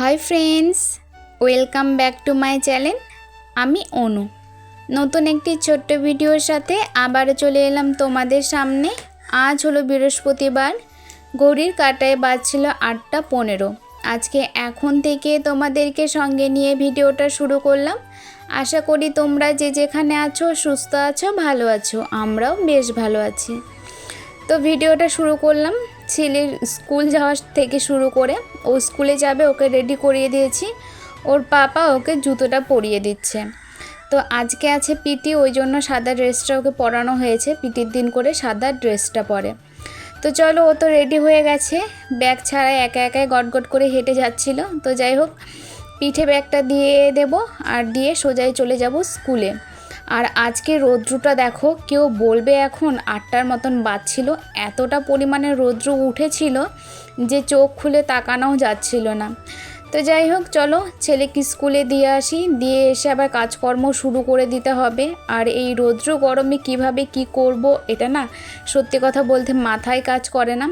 Hi friends, welcome back to my channel. আমি অনু নতুন একটি ছোট্ট ভিডিওর সাথে আবারও চলে এলাম তোমাদের সামনে। আজ হলো বৃহস্পতিবার, ঘড়ির কাঁটায় বাজছিল 8:15। আজকে এখন থেকে তোমাদেরকে সঙ্গে নিয়ে ভিডিওটা শুরু করলাম। আশা করি তোমরা যে যেখানে আছো সুস্থ আছো, ভালো আছো। আমরাও বেশ ভালো আছি। তো ভিডিওটা শুরু করলাম ছেলের স্কুল যাওয়ার থেকে শুরু করে। ও স্কুলে যাবে, ওকে রেডি করিয়ে দিয়েছি। ওর পাপা ওকে জুতোটা পরিয়ে দিচ্ছে। তো আজকে আছে পিটি, ওই জন্য সাদা ড্রেসটা ওকে পরানো হয়েছে। পিটির দিন করে সাদা ড্রেসটা পরে। তো চলো, ও তো রেডি হয়ে গেছে, ব্যাগ ছাড়াই একা একাই গটগট করে হেঁটে যাচ্ছিল। তো যাই হোক, পিঠে ব্যাগটা দিয়ে দেব আর দিয়ে সোজাই চলে যাব স্কুলে। আর আজকে রৌদ্রটা দেখো, কেউ বলবে এখন 8টার মতন বাজছিল, এতটা পরিমাণে রৌদ্র উঠেছিল যে চোখ খুলে তাকানোও যাচ্ছিল না। তো যাই হোক, চলো ছেলেকে স্কুলে দিয়ে আসি, দিয়ে এসে আবার কাজকর্ম শুরু করে দিতে হবে। আর এই রৌদ্র গরমে কিভাবে কি করব, এটা না সত্যি কথা বলতে মাথায় কাজ করে না।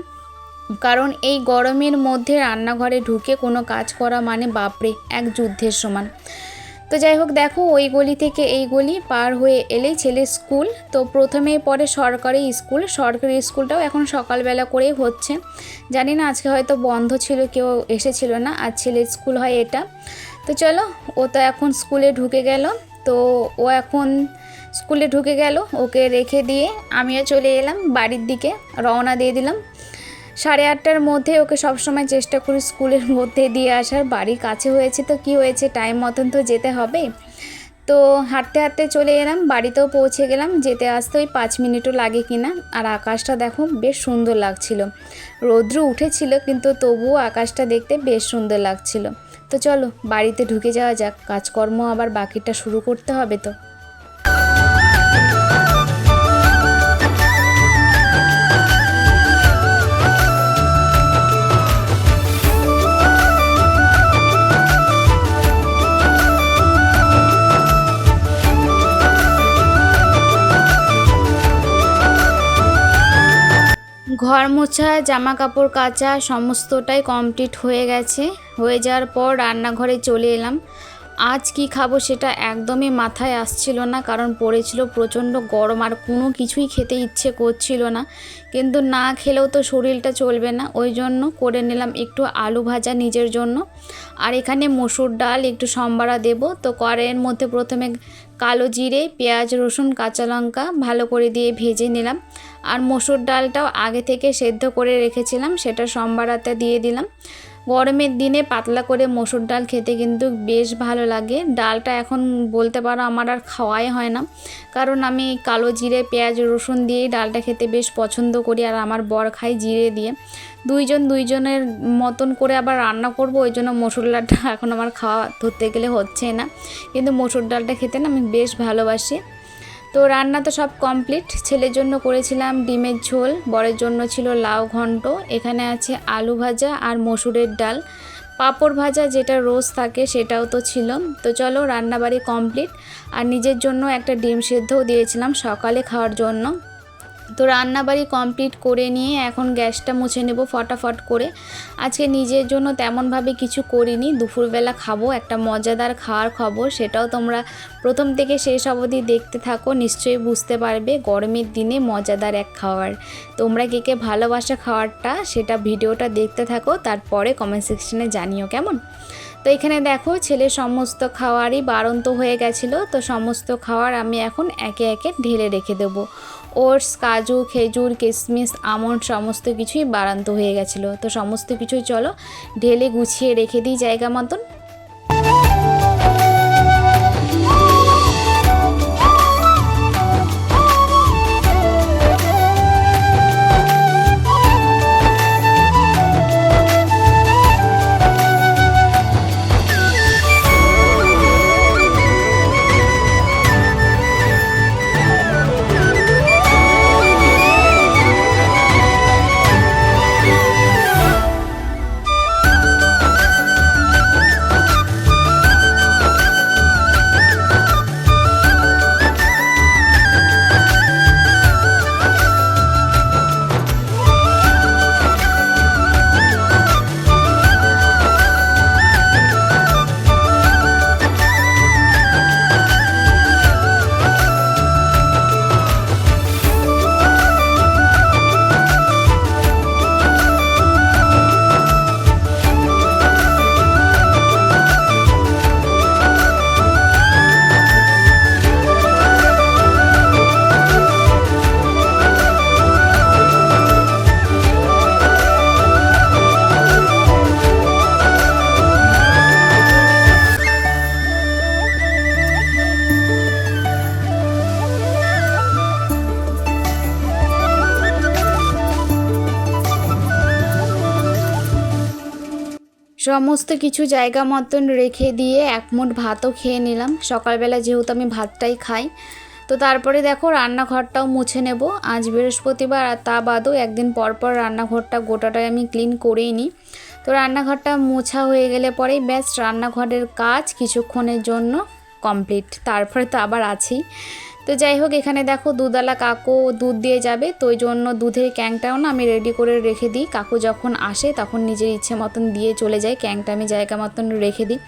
কারণ এই গরমের মধ্যে রান্নাঘরে ঢুকে কোনো কাজ করা মানে বাপরে এক যুদ্ধের সমান। তো যাই হোক, দেখো ওই গলি থেকে এই গলি পার হয়ে এলেই ছেলের স্কুল। তো প্রথমেই পরে সরকারি স্কুলটাও এখন সকালবেলা করেই হচ্ছে। জানি না, আজকে হয়তো বন্ধ ছিল, কেউ এসেছিল না। আর ছেলের স্কুল হয় এটা। তো চলো, ও তো এখন স্কুলে ঢুকে গেল। তো ও এখন স্কুলে ঢুকে গেল, ওকে রেখে দিয়ে আমিও চলে এলাম বাড়ির দিকে, রওনা দিয়ে দিলাম। 8:30টার মধ্যে ওকে সবসময় চেষ্টা করি স্কুলের মধ্যে দিয়ে আসার। বাড়ির কাছে হয়েছে তো কি হয়েছে, টাইম মতন তো যেতে হবে। তো হাঁটতে হাঁটতে চলে এলাম, বাড়িতেও পৌঁছে গেলাম। যেতে আসতে ওই 5 মিনিটও লাগে কিনা। আর আকাশটা দেখো বেশ সুন্দর লাগছিল। রৌদ্র উঠেছিল কিন্তু তবুও আকাশটা দেখতে বেশ সুন্দর লাগছিল। তো চলো বাড়িতে ঢুকে যাওয়া যাক, কাজকর্ম আবার বাকিটা শুরু করতে হবে। তো ঘর মোছা, জামা কাপড় কাচা সমস্তটাই কমপ্লিট হয়ে গেছে। হয়ে যাওয়ার পর রান্নাঘরে চলে এলাম। আজ কি খাবো সেটা একদমই মাথায় আসছিল না, কারণ পড়েছিল প্রচণ্ড গরম আর কোনো কিছুই খেতে ইচ্ছে করছিল না। কিন্তু না খেলেও তো শরীরটা চলবে না, ওই জন্য করে নিলাম একটু আলু ভাজা নিজের জন্য। আর এখানে মসুর ডাল একটু সম্বারা দেব। তো কড়াইয়ের মধ্যে প্রথমে কালো জিরে, পেঁয়াজ, রসুন, কাঁচা লঙ্কা ভালো করে দিয়ে ভেজে নিলাম। আর মসুর ডালটাও আগে থেকে সেদ্ধ করে রেখেছিলাম, সেটা সম্বারাতে দিয়ে দিলাম। গরমের দিনে পাতলা করে মসুর ডাল খেতে কিন্তু বেশ ভালো লাগে। ডালটা এখন বলতে পারো আমার আর খাওয়াই হয় না, কারণ আমি কালো জিরে, পেঁয়াজ, রসুন দিয়েই ডালটা খেতে বেশ পছন্দ করি। আর আমার বর খাই জিরে দিয়ে। দুইজনের মতন করে আবার রান্না করব, ওই জন্য মসুর ডালটা এখন আমার খাওয়া ধরতে গেলে হচ্ছে না। কিন্তু মসুর ডালটা খেতে না আমি বেশ ভালোবাসি। তো রান্না তো সব কমপ্লিট। ছেলের জন্য করেছিলাম ডিমের ঝোল, বরের জন্য ছিল লাউ ঘন্ট, এখানে আছে আলু ভাজা আর মসুরের ডাল, পাঁপড় ভাজা যেটা রোজ থাকে সেটাও তো ছিল। তো চলো রান্নাবাড়ি কমপ্লিট। আর নিজের জন্য একটা ডিম সেদ্ধও দিয়েছিলাম সকালে খাওয়ার জন্য। তো রান্নাবাড়ি কমপ্লিট করে নিয়ে এখন গ্যাসটা মুছে নেব ফটাফট করে। আজকে নিজের জন্য তেমনভাবে কিছু করিনি, দুপুরবেলা খাবো একটা মজাদার খাওয়ার খবর, সেটাও তোমরা প্রথম থেকে শেষ অবধি দেখতে থাকো, নিশ্চয়ই বুঝতে পারবে। গরমের দিনে মজাদার এক খাবার, তোমরা কে কে ভালোবাসা খাবারটা সেটা ভিডিওটা দেখতে থাকো, তারপরে কমেন্ট সেকশনে জানিও কেমন। তো এখানে দেখো ছেলের সমস্ত খাওয়ারই বাড়ন্ত হয়ে গেছিলো। তো সমস্ত খাবার আমি এখন একে একে ঢেলে রেখে দেবো। ওটস, কাজু, খেজুর, কিশমিশ, আমন্ড সমস্ত কিছুই বাড়ন্ত হয়ে গেছিলো। তো সমস্ত কিছুই চলো ঢেলে গুছিয়ে রেখে দিই জায়গা মতন। সমস্ত কিছু জায়গা মতন রেখে দিয়ে এক মুঠ ভাতও খেয়ে নিলাম। সকালবেলা যেহেতু আমি ভাতটাই খাই, তো তারপরে দেখো রান্নাঘরটাও মুছে নেব। আজ বৃহস্পতিবার, আর তা বাদও একদিন পর পর রান্নাঘরটা গোটাটাই আমি ক্লিন করেই নিই। তো রান্নাঘরটা মোছা হয়ে গেলে পরেই ব্যাস রান্নাঘরের কাজ কিছুক্ষণের জন্য কমপ্লিট। তারপরে তো আবার আছেই। তো যাই হোক, এখানে দেখো দুধওয়ালা কাকু দুধ দিয়ে যাবে, তো ওই জন্য দুধের ক্যাংটাও না আমি রেডি করে রেখে দিই। কাকু যখন আসে তখন নিজের ইচ্ছে মতন দিয়ে চলে যায়, ক্যাংটা আমি জায়গা মতন রেখে দিই।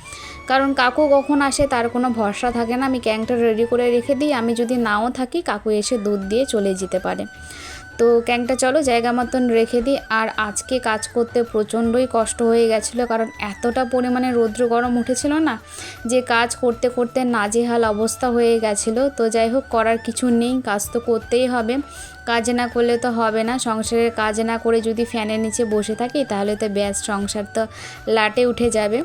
কারণ কাকু কখন আসে তার কোনো ভরসা থাকে না। আমি ক্যাংটা রেডি করে রেখে দিই, আমি যদি নাও থাকি কাকু এসে দুধ দিয়ে চলে যেতে পারে। তো ক্যাংটা চলো জায়গা মতন রেখে দিই। আর আজকে কাজ করতে প্রচণ্ডই কষ্ট হয়ে গেছিলো, কারণ এতটা পরিমাণে রৌদ্র গরম উঠেছিল না যে কাজ করতে করতে নাজেহাল অবস্থা হয়ে গেছিলো। তো যাই হোক, করার কিছু নেই, কাজ তো করতেই হবে। কাজ না করলে তো হবে না। সংসারের কাজ না করে যদি ফ্যানের নিচে বসে থাকি তাহলে তো ব্যাস সংসার তো লাটে উঠে যাবে।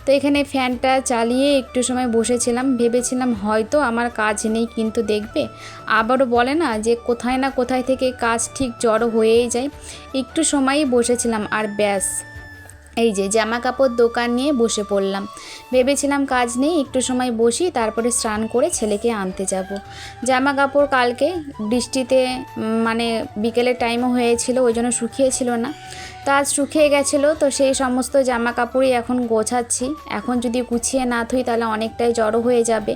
তো এখানে ফ্যানটা চালিয়ে একটু সময় বসেছিলাম, ভেবেছিলাম হয়তো আমার কাজ নেই, কিন্তু দেখবে আবারও বলে না যে কোথায় না কোথায় থেকে কাজ ঠিক জড়ো হয়েই যায়। একটু সময়ই বসেছিলাম আর ব্যাস এই যে জামা কাপড় দোকান নিয়ে বসে পড়লাম। ভেবেছিলাম কাজ নেই, একটু সময় বসি, তারপরে স্নান করে ছেলেকে আনতে যাব। জামা কাপড় কালকে বৃষ্টিতে মানে বিকেলের টাইমও হয়েছিল, ওই জন্য শুকিয়েছিল না। তো আজ শুকিয়ে গেছিলো, তো সেই সমস্ত জামা কাপড়ই এখন গোছাচ্ছি। এখন যদি গুছিয়ে না থুই তাহলে অনেকটাই জড়ো হয়ে যাবে।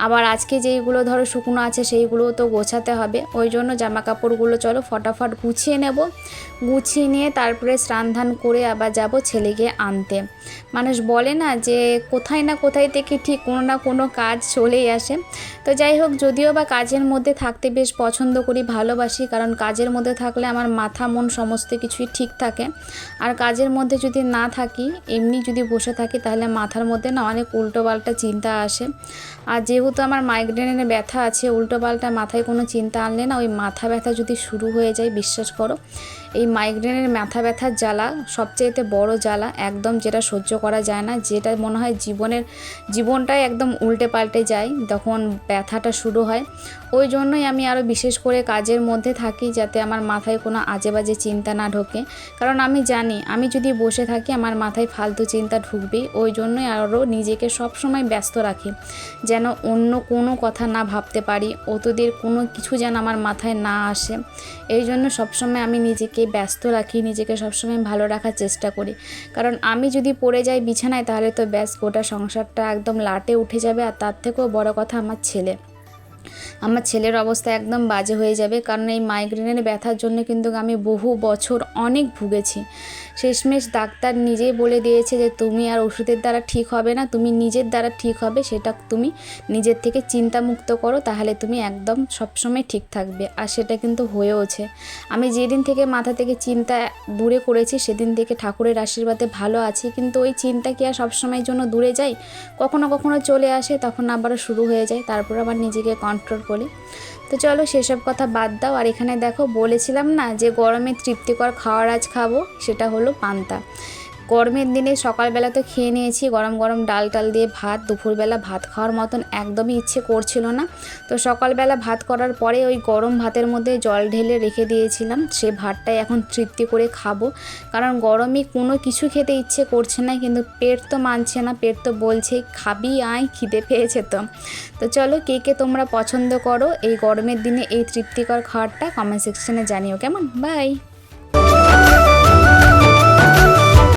আবার আজকে যেইগুলো ধরো শুকনো আছে সেইগুলোও তো গোছাতে হবে। ওই জন্য জামা কাপড়গুলো চলো ফটাফট গুছিয়ে নেব। গুছিয়ে নিয়ে তারপরে স্নান ধান করে আবার যাব ছেলেকে আনতে। মানুষ বলে না যে কোথায় না কোথায় থেকে ঠিক কোনো না কোনো কাজ চলেই আসে। তো যাই হোক, যদিও বা কাজের মধ্যে থাকতে বেশ পছন্দ করি, ভালোবাসি, কারণ কাজের মধ্যে থাকলে আমার মাথা মন সমস্ত কিছুই ঠিক থাকে। আর কাজের মধ্যে যদি না থাকি, এমনি যদি বসে থাকি, তাহলে মাথার মধ্যে না অনেক উল্টোপাল্টা চিন্তা আসে। আর যেহেতু আমার মাইগ্রেনের ব্যথা আছে, উল্টোপাল্টা মাথায় কোনো চিন্তা আনলে না ওই মাথা ব্যথা যদি শুরু হয়ে যায়, বিশ্বাস করো এই মাইগ্রেনের মাথা ব্যথার জ্বালা সবচেয়েতে বড় জ্বালা, একদম যেটা সহ্য করা যায় না, যেটা মনে হয় জীবনটাই একদম উল্টে পাল্টে যায় তখন ব্যথাটা শুরু হয়। ওই জন্যই আমি আরও বিশেষ করে কাজের মধ্যে থাকি, যাতে আমার মাথায় কোনো আজে বাজে চিন্তা না ঢোকে। কারণ আমি জানি আমি যদি বসে থাকি আমার মাথায় ফালতু চিন্তা ঢুকবেই। ওই জন্যই আরও নিজেকে সবসময় ব্যস্ত রাখি, যেন অন্য কোনো কথা না ভাবতে পারি, অতদের কোনো কিছু যেন আমার মাথায় না আসে। এই জন্য সবসময় আমি নিজেকে ব্যস্ত রাখি, নিজেকে সবসময় ভালো রাখার চেষ্টা করি। কারণ আমি যদি পড়ে যাই বিছানায় তাহলে তো ব্যাস গোটা সংসারটা একদম লাটে উঠে যাবে। আর তার থেকেও বড় কথা আমার ছেলের অবস্থা একদম বাজে হয়ে যাবে। কারণ এই মাইগ্রেনের ব্যথার জন্য কিন্তু আমি বহু বছর অনেক ভুগেছি। শেষমেশ ডাক্তার নিজেই বলে দিয়েছে যে তুমি আর ওষুধের দ্বারা ঠিক হবে না, তুমি নিজের দ্বারা ঠিক হবে। সেটা তুমি নিজের থেকে চিন্তামুক্ত করো, তাহলে তুমি একদম সবসময় ঠিক থাকবে। আর সেটা কিন্তু হয়েওছে। আমি যেদিন থেকে মাথা থেকে চিন্তা দূরে করেছি সেদিন থেকে ঠাকুরের আশীর্বাদে ভালো আছি। কিন্তু ওই চিন্তা কি আর সবসময়ের জন্য দূরে যায়? কখনো কখনো চলে আসে, তখন আবারও শুরু হয়ে যায়, তারপর আবার নিজেকে কন্ট্রোল করি। তো চলো সেসব কথা বাদ দাও। আর এখানে দেখো, বলেছিলাম না যে গরমে তৃপ্তিকর খাওয়ার আজ খাবো, সেটা হলো পান্তা। গরমের দিনে সকালবেলা তো খেয়ে নিয়েছি গরম গরম ডাল টাল দিয়ে ভাত, দুপুরবেলা ভাত খাওয়ার মতন একদমই ইচ্ছে করছিল না। তো সকালবেলা ভাত করার পরে ওই গরম ভাতের মধ্যে জল ঢেলে রেখে দিয়েছিলাম, সে ভাতটাই এখন তৃপ্তি করে খাবো। কারণ গরমে কোনো কিছু খেতে ইচ্ছে করছে না, কিন্তু পেট তো মানছে না, পেট তো বলছে খাবি আয়, খিদে পেয়েছে তো। তো চলো, কে কে তোমরা পছন্দ করো এই গরমের দিনে এই তৃপ্তিকর খাবারটা কমেন্ট সেকশনে জানিও কেমন। বাই।